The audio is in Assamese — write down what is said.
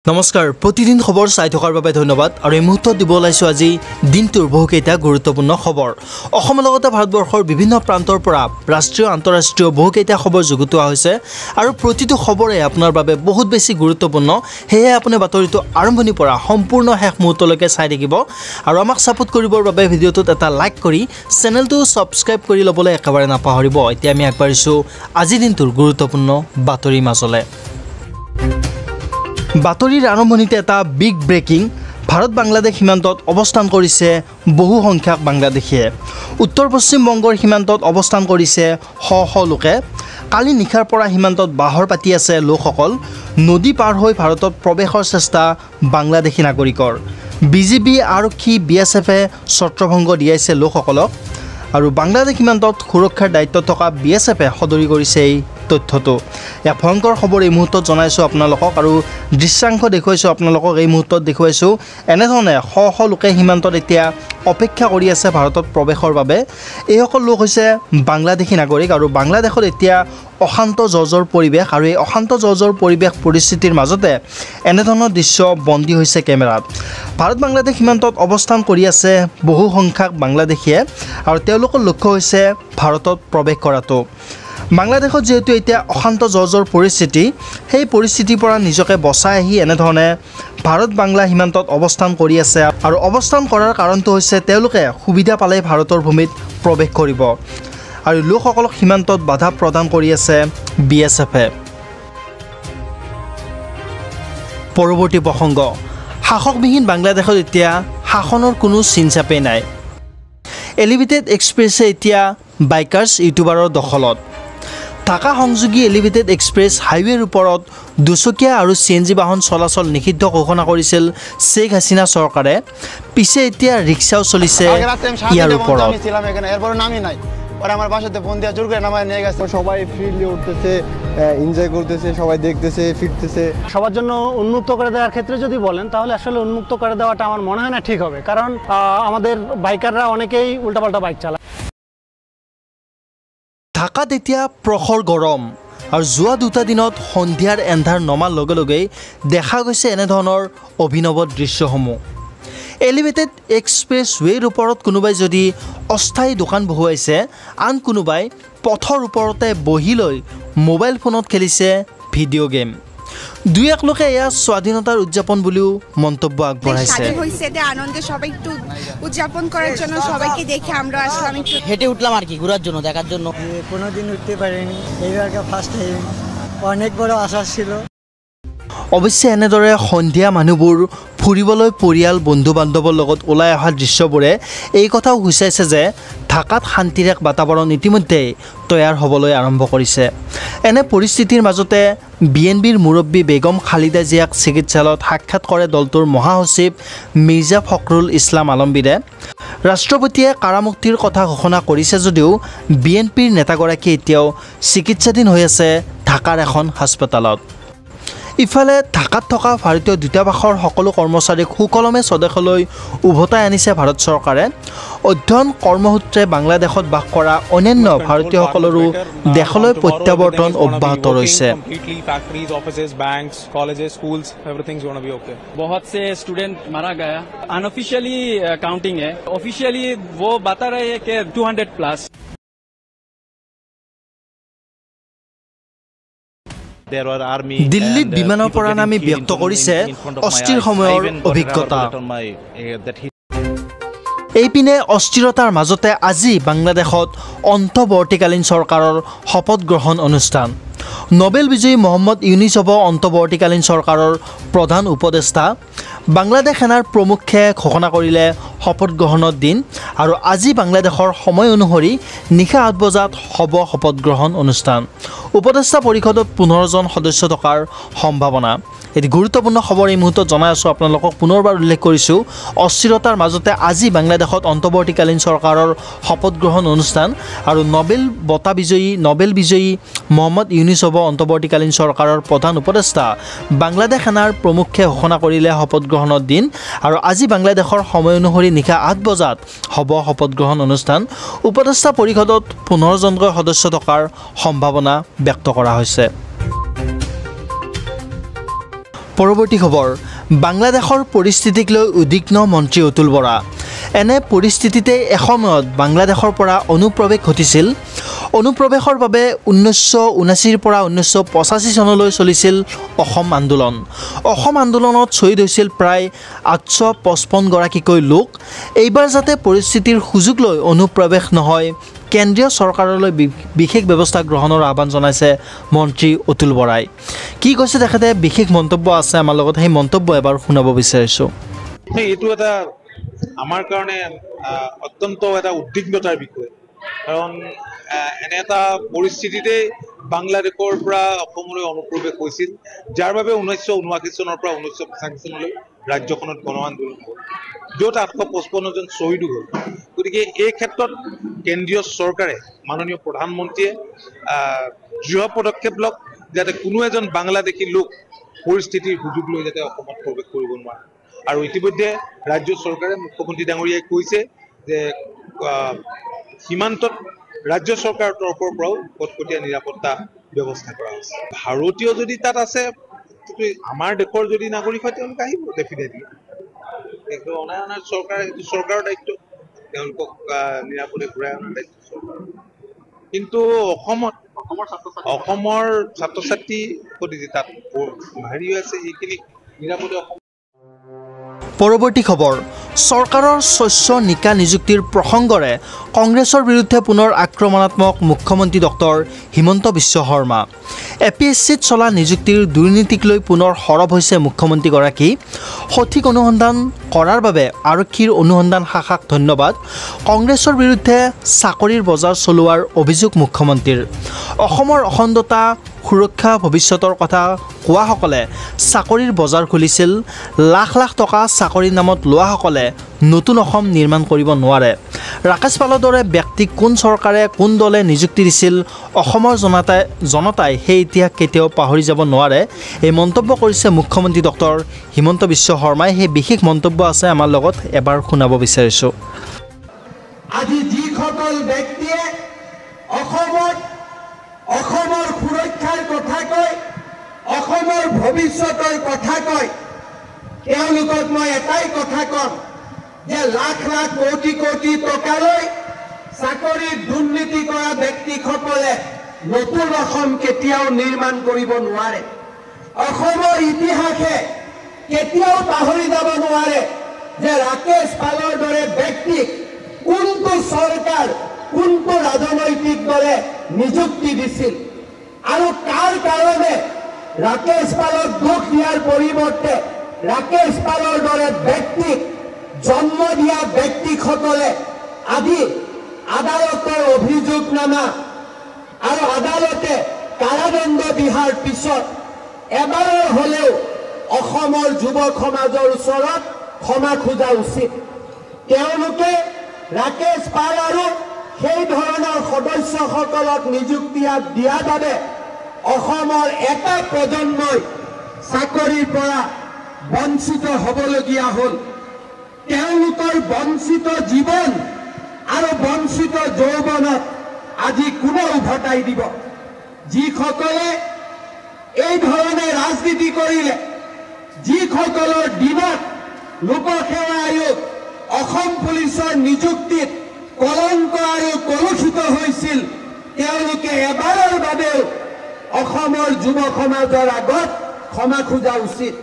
নমস্কাৰ প্ৰতিদিন খবৰ চাই থকাৰ বাবে ধন্যবাদ আৰু এই মুহূৰ্তত দিব লাইছো আজি দিনটোৰ বহুকেইটা গুৰুত্বপূৰ্ণ খবৰ অসমৰ লগতে ভাৰতবৰ্ষৰ বিভিন্ন প্ৰান্তৰ পৰা ৰাষ্ট্ৰীয় আন্তঃৰাষ্ট্ৰীয় বহুকেইটা খবৰ যুগুতোৱা হৈছে আৰু প্ৰতিটো খবৰে আপোনাৰ বাবে বহুত বেছি গুৰুত্বপূৰ্ণ হেয়ে আপুনি বাতৰিটো আৰম্ভণিৰ পৰা সম্পূৰ্ণ শেষ মুহূৰ্তলৈকে চাই থাকিব আৰু আমাক সাপোৰ্ট কৰিবৰ বাবে ভিডিঅ'টোত এটা লাইক কৰি চেনেলটো সাবস্ক্ৰাইব কৰি ল'বলৈ একেবাৰে নাপাহৰিব এতিয়া আমি আগবাঢ়িছো আজি দিনটোৰ গুৰুত্বপূৰ্ণ বাতৰিৰ মাজলে বাতৰিৰ আৰম্ভণিতে এটা বিগ ব্ৰেকিং ভাৰত বাংলাদেশ সীমান্তত অৱস্থান কৰিছে বহু সংখ্যক বাংলাদেশীয়ে উত্তৰ পশ্চিম বংগৰ সীমান্তত অৱস্থান কৰিছে শ লোকে কালি নিশাৰ পৰা সীমান্তত বাহৰ পাতি আছে লোকসকল নদী পাৰ হৈ ভাৰতত প্ৰৱেশৰ চেষ্টা বাংলাদেশী নাগৰিকৰ বিজিবি আৰক্ষী বিএছএফে ছত্ৰভংগ দিয়াইছে লোকসকলক আৰু বাংলাদেশ সীমান্তত সুৰক্ষাৰ দায়িত্বত থকা বিএছএফে সদৰি কৰিছে এই তথ্যটো এক ভয়ংকৰ খবৰ এই মুহূৰ্তত জনাইছো আপোনালোকক আৰু দৃশ্যাংশ দেখুৱাইছো আপোনালোকক এই মুহূৰ্তত দেখুৱাইছো এনেধৰণে শ লোকে সীমান্তত এতিয়া অপেক্ষা কৰি আছে ভাৰতত প্ৰৱেশৰ বাবে এইসকল লোক হৈছে বাংলাদেশী নাগৰিক আৰু বাংলাদেশত এতিয়া অশান্ত জৰ্জৰ পৰিৱেশ আৰু এই অশান্ত জৰ্জৰ পৰিৱেশ পৰিস্থিতিৰ মাজতে এনেধৰণৰ দৃশ্য বন্দী হৈছে কেমেৰাত ভাৰত বাংলাদেশ সীমান্তত অৱস্থান কৰি আছে বহু সংখ্যক বাংলাদেশীয়ে আৰু তেওঁলোকৰ লক্ষ্য হৈছে ভাৰতত প্ৰৱেশ কৰাটো বাংলাদেশত যেহেতু এতিয়া অশান্ত জৰ্জৰ পৰিস্থিতি সেই পৰিস্থিতিৰ পৰা নিজকে বচাই আহি এনেধৰণে ভাৰত বাংলা সীমান্তত অৱস্থান কৰি আছে আৰু অৱস্থান কৰাৰ কাৰণটো হৈছে তেওঁলোকে সুবিধা পালে ভাৰতৰ ভূমিত প্ৰৱেশ কৰিব আৰু লোকসকলক সীমান্তত বাধা প্ৰদান কৰি আছে বিএছএফে পৰৱৰ্তী প্ৰসংগ শাসকবিহীন বাংলাদেশত এতিয়া শাসনৰ কোনো চিনচাপে নাই এলিভেটেড এক্সপ্ৰেছে এতিয়া বাইকাৰ্ছ ইউটিউবাৰৰ দখলত ঢাকা সংযোগী এলিভেটেড এক্সপ্ৰেছ হাইৱেৰ ওপৰত দুচকীয়া আৰু চিএনজি বাহন চলাচল নিষিদ্ধ ঘোষণা কৰিছিল শেখ হাসিনা চৰকাৰে পিছে এতিয়া ৰিক্সাও চলিছে ইয়াৰ ওপৰত আমার বাসাতে ফোন দিয়ে জোর করে নামায় নিয়ে গেছে সবাই ফ্রিলি উঠতেছে এনজয় করতেছে সবাই দেখতেছে ফিরতেছে সবার জন্য উন্মুক্ত করে দেওয়ার ক্ষেত্রে যদি বলেন তাহলে আসলে উন্মুক্ত করে দেওয়াটা আমার মনে হয় না ঠিক হবে কারণ আমাদের বাইকাররা অনেকেই উল্টাপাল্টা বাইক চালায় ঢাকাত এতিয়া প্ৰখৰ গৰম আৰু যোৱা দুটা দিনত সন্ধিয়াৰ এন্ধাৰ নমাৰ লগে লগেই দেখা গৈছে এনেধৰণৰ অভিনৱ দৃশ্যসমূহ এলিভেটেড এক্সপ্ৰেছৱেৰ ওপৰত কোনোবাই যদি অস্থায়ী দোকান বহুৱাইছে আন কোনোবাই পথৰ ওপৰতে বহি লৈ মোবাইল ফোনত খেলিছে ভিডিঅ' গেম দুই এক লোকে এয়া স্বাধীনতাৰ উদযাপন বুলিও মন্তব্য আগবঢ়াইছে আনন্দে সবাই একটু উদযাপন করার জন্য সবাইকে দেখে আমরা আসলাম একটু হেঁটে উঠলাম আর কি ঘোরার জন্য দেখার জন্য কোনোদিন উঠতে পারিনি এইবার ফার্স্ট টাইম অনেক বড় আশা ছিল অৱশ্যে এনেদৰে সন্ধিয়া মানুহবোৰ ফুৰিবলৈ পৰিয়াল বন্ধু বান্ধৱৰ লগত ওলাই অহা দৃশ্যবোৰে এই কথাও সূচাইছে যে ঢাকাত শান্তিৰ এক বাতাবৰণ ইতিমধ্যেই তৈয়াৰ হ'বলৈ আৰম্ভ কৰিছে এনে পৰিস্থিতিৰ মাজতে বিএনপিৰ মুৰব্বী বেগম খালিদা জিয়াক চিকিৎসালয়ত সাক্ষাৎ কৰে দলটোৰ মহাসচিব মিৰ্জা ফখৰুল ইছলাম আলমগীৰে ৰাষ্ট্ৰপতিয়ে কাৰামুক্তিৰ কথা ঘোষণা কৰিছে যদিও বিএনপিৰ নেতাগৰাকী এতিয়াও চিকিৎসাধীন হৈ আছে ঢাকাৰ এখন হাস্পতালত ইফালে ঢাকাত থকা ভাৰতীয় দূতাবাসৰ সকলো কৰ্মচাৰীক সুকলমে স্বদেশলৈ উভতাই আনিছে ভাৰত চৰকাৰে অধ্যয়ন কৰ্মসূত্ৰে বাংলাদেশত বাস কৰা অন্যান্য ভাৰতীয়সকলৰো দেশলৈ প্ৰত্যাৱৰ্তন অব্যাহত ৰৈছে बहुत से स्टूडेंट मारा गया अनऑफिशियली काउंटिंग है ऑफिशियली वो बता रहे हैं कि 200 प्लस দিল্লীত বিমানৰ পৰা নামি ব্যক্ত কৰিছে অস্থিৰ সময়ৰ অভিজ্ঞতা এইপিনে অস্থিৰতাৰ মাজতে আজি বাংলাদেশত অন্তৱৰ্তীকালীন চৰকাৰৰ শপত গ্ৰহণ অনুষ্ঠান নোবেল বিজয়ী মহম্মদ ইউনুছ হ'ব অন্তৱৰ্তীকালীন চৰকাৰৰ প্ৰধান উপদেষ্টা বাংলাদেশ সেনাৰ প্ৰমুখে ঘোষণা কৰিলে শপত গ্ৰহণৰ দিন আৰু আজি বাংলাদেশৰ সময় অনুসৰি নিশা 8 বজাত হ'ব শপত গ্ৰহণ অনুষ্ঠান উপদেষ্টা পৰিষদত 15 জন সদস্য থকাৰ সম্ভাৱনা এটি গুৰুত্বপূৰ্ণ খবৰ এই মুহূৰ্তত জনাই আছো আপোনালোকক পুনৰবাৰ উল্লেখ কৰিছো অস্থিৰতাৰ মাজতে আজি বাংলাদেশত অন্তৱৰ্তীকালীন চৰকাৰৰ শপত গ্ৰহণ অনুষ্ঠান আৰু নোবেল বিজয়ী মহম্মদ ইউনুছ হ'ব অন্তৱৰ্তীকালীন চৰকাৰৰ প্ৰধান উপদেষ্টা বাংলাদেশ সেনাৰ প্ৰমুখে ঘোষণা কৰিলে শপত গ্ৰহণৰ দিন আৰু আজি বাংলাদেশৰ সময় অনুসৰি নিশা 8 বজাত হ'ব শপত গ্ৰহণ অনুষ্ঠান উপদেষ্টা পৰিষদত 15 জনকৈ সদস্য থকাৰ সম্ভাৱনা ব্যক্ত কৰা হৈছে পৰৱৰ্তী খবৰ বাংলাদেশৰ পৰিস্থিতিক লৈ উদ্বিগ্ন মন্ত্ৰী অতুল বৰা এনে পৰিস্থিতিতে এসময়ত বাংলাদেশৰ পৰা অনুপ্ৰৱেশ ঘটিছিল অনুপ্ৰৱেশৰ বাবে 1979 পৰা 1985 চনলৈ চলিছিল অসম আন্দোলনত শ্বহীদ হৈছিল প্ৰায় 855 গৰাকীকৈ লোক এইবাৰ যাতে পৰিস্থিতিৰ সুযোগ লৈ অনুপ্ৰৱেশ নহয় কেন্দ্ৰীয় চৰকাৰলৈ বিশেষ ব্যৱস্থা গ্ৰহণৰ আহ্বান জনাইছে মন্ত্ৰী অতুল বৰাই কি কৈছে তেখেতে বিশেষ মন্তব্য আছে আমাৰ লগত সেই মন্তব্য এবাৰ শুনাব বিচাৰিছোঁ এইটো এটা আমাৰ কাৰণে অত্যন্ত এটা উদ্বিগ্নতাৰ বিষয় কাৰণ এনে এটা পৰিস্থিতিতে বাংলাদেশৰ পৰা অসমলৈ অনুপ্ৰৱেশ হৈছিল যাৰ বাবে 1979 চনৰ পৰা 1985 চনলৈ ৰাজ্যখনত গণ আন্দোলন হ'ল য'ত 855 জন শ্বহীদ হ'ল গতিকে এই ক্ষেত্ৰত কেন্দ্ৰীয় চৰকাৰে মাননীয় প্ৰধানমন্ত্ৰীয়ে দৃঢ় পদক্ষেপ লওক যাতে কোনো এজন বাংলাদেশী লোক পৰিস্থিতিৰ সুযোগ লৈ যাতে অসমত প্ৰৱেশ কৰিব নোৱাৰে আৰু ইতিমধ্যে ৰাজ্য চৰকাৰে মুখ্যমন্ত্ৰী ডাঙৰীয়াই কৈছে যে সীমান্তত ৰাজ্য চৰকাৰৰ তৰফৰ পৰাও কটকটীয়া নিৰাপত্তা ব্যৱস্থা কৰা হৈছে ভাৰতীয় যদি তাত আছে আমাৰ দেশৰ যদি নাগৰিক হয় তেওঁলোক আহিব ডেফিনেটলি কিন্তু অনায়নৰ চৰকাৰৰ দায়িত্ব তেওঁলোকক নিৰাপদে ঘূৰাই অনাৰ দায়িত্ব চৰকাৰৰ কিন্তু অসমৰ ছাত্ৰ ছাত্ৰী তাত হেৰি হৈ আছে এইখিনি নিৰাপদে পৰৱৰ্তী খবৰ চৰকাৰৰ শস্য নিকা নিযুক্তিৰ প্ৰসংগৰে কংগ্ৰেছৰ বিৰুদ্ধে পুনৰ আক্ৰমণাত্মক মুখ্যমন্ত্ৰী ডক্টৰ হিমন্ত বিশ্ব শৰ্মা এপিএছচিত চলা নিযুক্তিৰ দুৰ্নীতিক লৈ পুনৰ সৰব হৈছে মুখ্যমন্ত্ৰীগৰাকী সঠিক অনুসন্ধান কৰাৰ বাবে আৰক্ষীৰ অনুসন্ধান শাখাক ধন্যবাদ কংগ্ৰেছৰ বিৰুদ্ধে চাকৰিৰ বজাৰ চলোৱাৰ অভিযোগ মুখ্যমন্ত্ৰীৰ অসমৰ অখণ্ডতা সুৰক্ষা ভৱিষ্যতৰ কথা কোৱাসকলে চাকৰিৰ বজাৰ খুলিছিল লাখ লাখ টকা চাকৰিৰ নামত লোৱাসকলে নতুন অসম নিৰ্মাণ কৰিব নোৱাৰে ৰাকেশ পালৰ দৰে ব্যক্তিক কোন চৰকাৰে কোন দলে নিযুক্তি দিছিল অসমৰ জনতাই সেই ইতিহাস কেতিয়াও পাহৰি যাব নোৱাৰে এই মন্তব্য কৰিছে মুখ্যমন্ত্ৰী ডক্টৰ হিমন্ত বিশ্ব শৰ্মাই সেই বিশেষ মন্তব্য আছে আমাৰ লগত এবাৰ শুনাব বিচাৰিছোঁ আজি যিসকল ব্যক্তিয়ে অসমৰ সুৰক্ষাৰ কথা কয় অসমৰ ভৱিষ্যতৰ কথা কয় তেওঁলোকক মই এটাই কথা কম যে লাখ লাখ কোটি কোটি টকালৈ চাকৰিৰ দুৰ্নীতি কৰা ব্যক্তিসকলে নতুন অসম কেতিয়াও নিৰ্মাণ কৰিব নোৱাৰে অসমৰ ইতিহাসে কেতিয়াও পাহৰি যাব নোৱাৰে যে ৰাকেশ পালৰ দৰে ব্যক্তিক কোনটো চৰকাৰ কোনটো ৰাজনৈতিক দলে নিযুক্তি দিছিল আৰু কাৰ কাৰণে ৰাকেশ পালক দুখ দিয়াৰ পৰিৱৰ্তে ৰাকেশ পালৰ দৰে ব্যক্তিক জন্ম দিয়া ব্যক্তিসকলে আজি আদালতৰ অভিযোগনামা আৰু আদালতে কাৰাদণ্ড বিহাৰ পিছত এবাৰৰ হ'লেও অসমৰ যুৱ সমাজৰ ওচৰত ক্ষমা খোজা উচিত তেওঁলোকে ৰাকেশ পাল আৰু সেই ধৰণৰ সদস্যসকলক নিযুক্তি দিয়াৰ বাবে অসমৰ এটা প্ৰজন্মই চাকৰিৰ পৰা বঞ্চিত হ'বলগীয়া হ'ল তেওঁলোকৰ বঞ্চিত জীৱন আৰু বঞ্চিত যৌৱনক আজি কোনে উভতাই দিব যিসকলে এই ধৰণে ৰাজনীতি কৰিলে যিসকলৰ দিনত লোকসেৱা আয়োগ অসম পুলিচৰ নিযুক্তিত কলংক আৰু কলুষিত হৈছিল তেওঁলোকে এবাৰৰ বাবেও অসমৰ যুৱ সমাজৰ আগত ক্ষমা খোজা উচিত